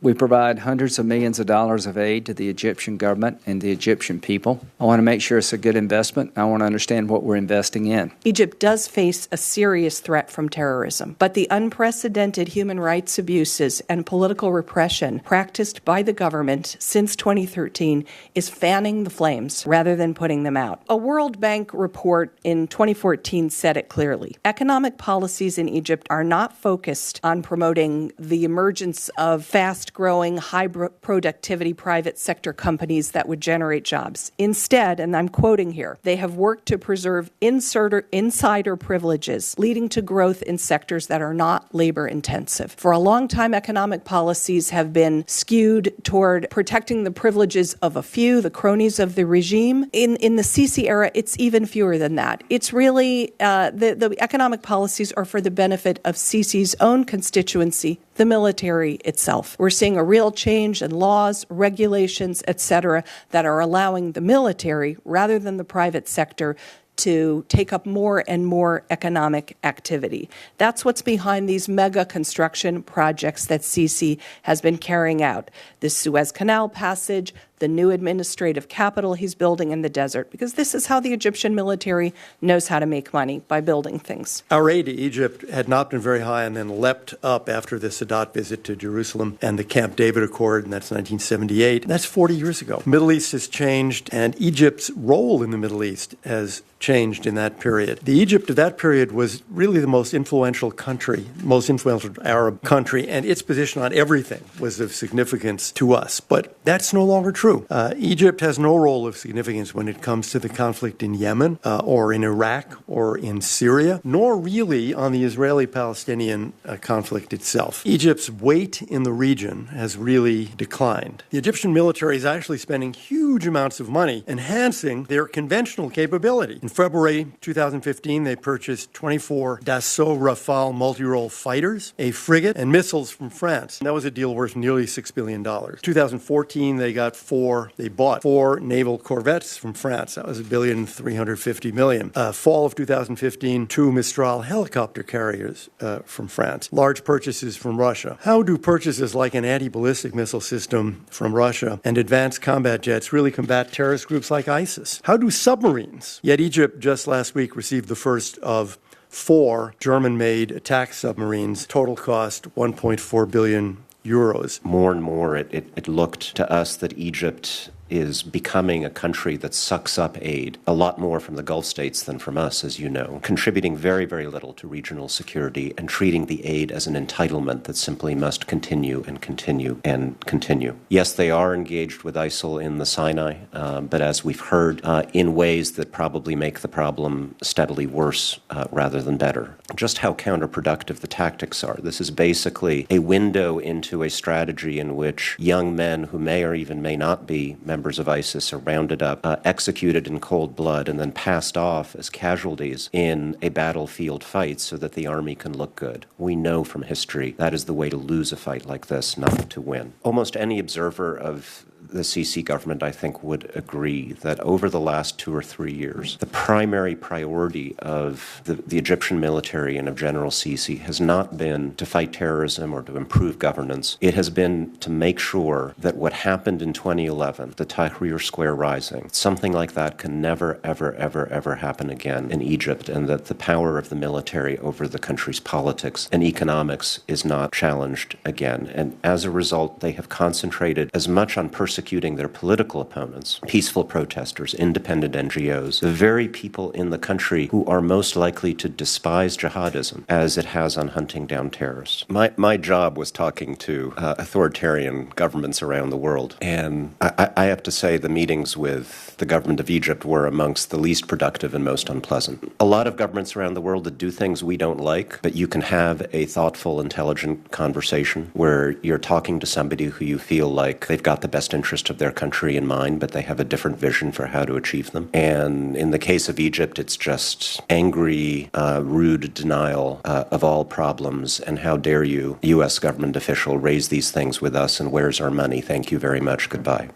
We provide hundreds of millions of dollars of aid to the Egyptian government and the Egyptian people. I want to make sure it's a good investment. I want to understand what we're investing in. Egypt does face a serious threat from terrorism, but the unprecedented human rights abuses and political repression practiced by the government since 2013 is fanning the flames rather than putting them out. A World Bank report in 2014 said it clearly. Economic policies in Egypt are not focused on promoting the emergence of fast-growing, high-productivity private sector companies that would generate jobs. Instead, and I'm quoting here, they have worked to preserve insider privileges, leading to growth in sectors that are not labor-intensive. For a long time, economic policies have been skewed toward protecting the privileges of a few, the cronies of the regime. In the Sisi era, it's even fewer than that. It's really, the economic policies are for the benefit of Sisi's own constituency, the military itself. We're seeing a real change in laws, regulations, etc., that are allowing the military, rather than the private sector, to take up more and more economic activity. That's what's behind these mega construction projects that Sisi has been carrying out. The Suez Canal passage, the new administrative capital he's building in the desert, because this is how the Egyptian military knows how to make money, by building things. Our aid to Egypt had not been very high and then leapt up after the Sadat visit to Jerusalem and the Camp David Accord, and that's 1978. That's 40 years ago. The Middle East has changed, and Egypt's role in the Middle East has changed in that period. The Egypt of that period was really the most influential country, most influential Arab country, and its position on everything was of significance to us. But that's no longer true. Egypt has no role of significance when it comes to the conflict in Yemen or in Iraq or in Syria, nor really on the Israeli-Palestinian conflict itself. Egypt's weight in the region has really declined. The Egyptian military is actually spending huge amounts of money enhancing their conventional capability. In February 2015, they purchased 24 Dassault Rafale multi-role fighters, a frigate, and missiles from France. And that was a deal worth nearly $6 billion. 2014, they bought four naval corvettes from France. That was $1.35 billion. Fall of 2015, 2 Mistral helicopter carriers from France. Large purchases from Russia. How do purchases like an anti-ballistic missile system from Russia and advanced combat jets really combat terrorist groups like ISIS? How do submarines? Yet Egypt just last week received the first of 4 German-made attack submarines. Total cost €1.4 billion. More and more, it looked to us that Egypt is becoming a country that sucks up aid, a lot more from the Gulf states than from us, as you know, contributing very, very little to regional security and treating the aid as an entitlement that simply must continue and continue and continue. Yes, they are engaged with ISIL in the Sinai, but as we've heard, in ways that probably make the problem steadily worse rather than better. Just how counterproductive the tactics are. This is basically a window into a strategy in which young men who may or even may not be members of ISIS are rounded up, executed in cold blood, and then passed off as casualties in a battlefield fight so that the army can look good. We know from history that is the way to lose a fight like this, not to win. Almost any observer of the Sisi government, I think, would agree that over the last 2 or 3 years, the primary priority of the Egyptian military and of General Sisi has not been to fight terrorism or to improve governance. It has been to make sure that what happened in 2011, the Tahrir Square rising, something like that can never, ever, ever, ever happen again in Egypt, and that the power of the military over the country's politics and economics is not challenged again. And as a result, they have concentrated as much on persecuting their political opponents, peaceful protesters, independent NGOs, the very people in the country who are most likely to despise jihadism, as it has on hunting down terrorists. My job was talking to authoritarian governments around the world, and I have to say the meetings with the government of Egypt were amongst the least productive and most unpleasant. A lot of governments around the world that do things we don't like, but you can have a thoughtful, intelligent conversation where you're talking to somebody who you feel like they've got the best interest of their country in mind, but they have a different vision for how to achieve them. And in the case of Egypt, it's just angry, rude denial of all problems. And how dare you, U.S. government official, raise these things with us, and where's our money? Thank you very much. Goodbye.